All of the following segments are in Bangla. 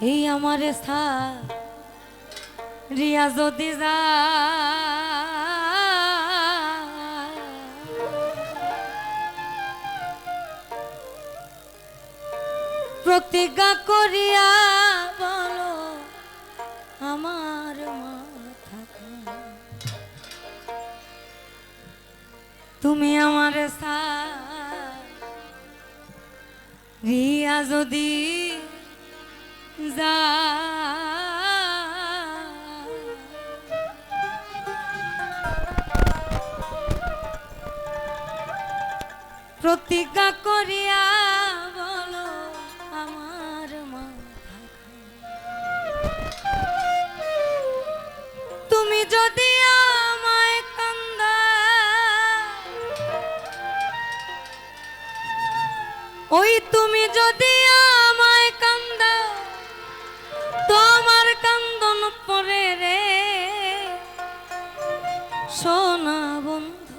এই আমার স্থা রিয়া যদি যা প্রতিজ্ঞা করিয়া বলো আমার মাথা তুমি আমার রিয়া যদি যা প্রতিজ্ঞা করিয়া বলো আমার মাথা তুমি যদি আমায় কান্দা ওই তুমি যদি আমায় কান্দা তোমার কান্দন পরে রে সোনা বন্ধু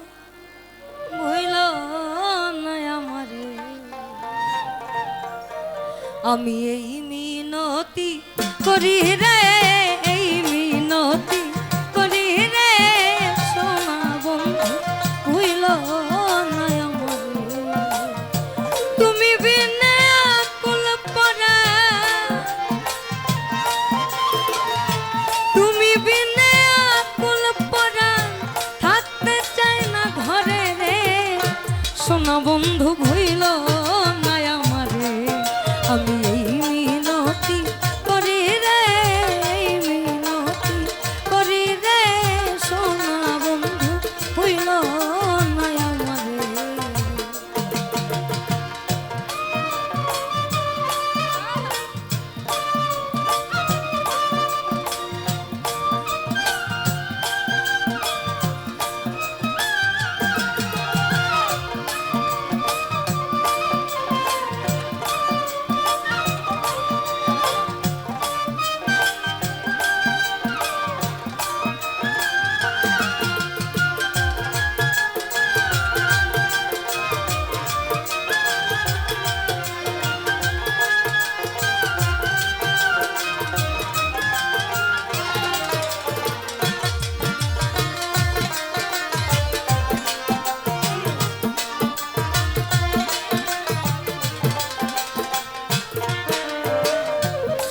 ভইল না আমারে আমি এই মিনতি করি রে এই মিনতি করি রে সোনা বন্ধু ভইল না আমারে তুমি বিনে আকুল পরা তুমি বিনে আকুল পরা থাকতে চাই না ঘরে রে সোনা বন্ধু ভইল না আমারে আমি এই মিনতি করি রে এই মিনতি করি রে সোনা বন্ধু ভইল না আমারে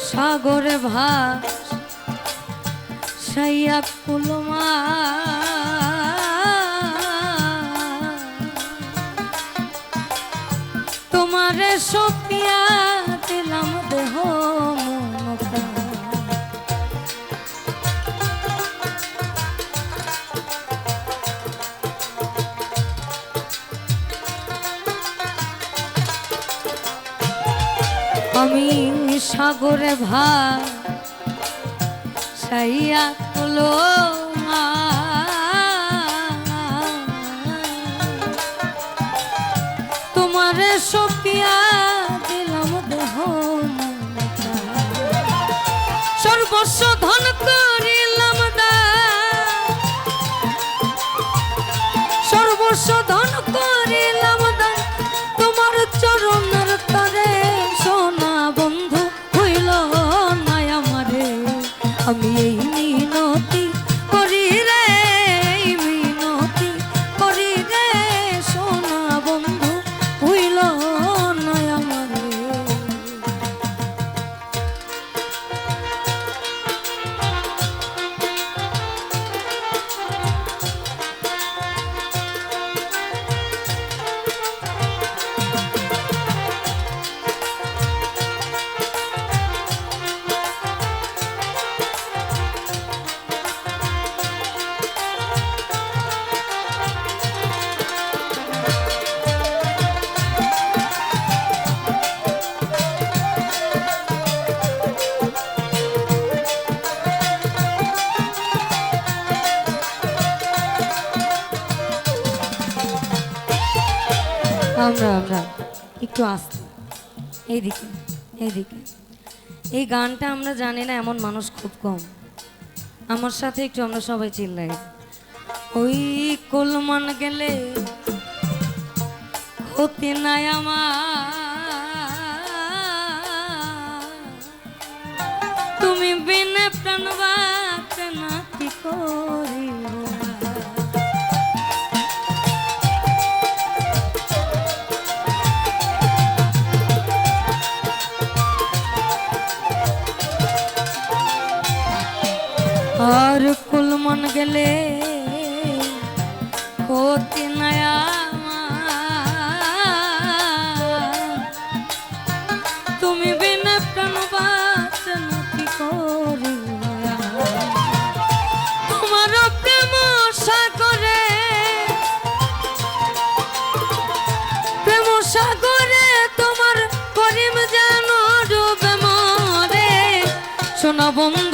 সাগরে ভাসাইয়া কুলমা তোমারে সপিয়া দিলাম দেহ মনটা আমি সাগরে ভাসাইয়া কুলমা তোমারে সপিয়া দিলাম দেহ মনটা সর্বস্ব ধন করিলাম দান সর্বস্ব ধন করিলাম দান তোমার চরণের তরে সোনা বন্ধু হইল না আমারে আমি এই মিনতি করি রে এই মিনতি করি রে সোনা বন্ধু হইল না আমারে আমরা একটু আসতে এইদিকে এইদিকে এই গানটা আমরা জানি না এমন মানুষ খুব কম আমার সাথে একটু আমরা সবাই চিল্লাই ওই কলমান গেলে ক্ষতি নাই আমার প্রাণ বাঁচে না কি করিব আর কুলমন গেলে ক্ষতি নয়া তুমি বিনা প্রাণ বাঁচে না কি করিব তোমার প্রেম সাগরে তোমার করিম জানো ডুবে মরে শোনা বন্ধু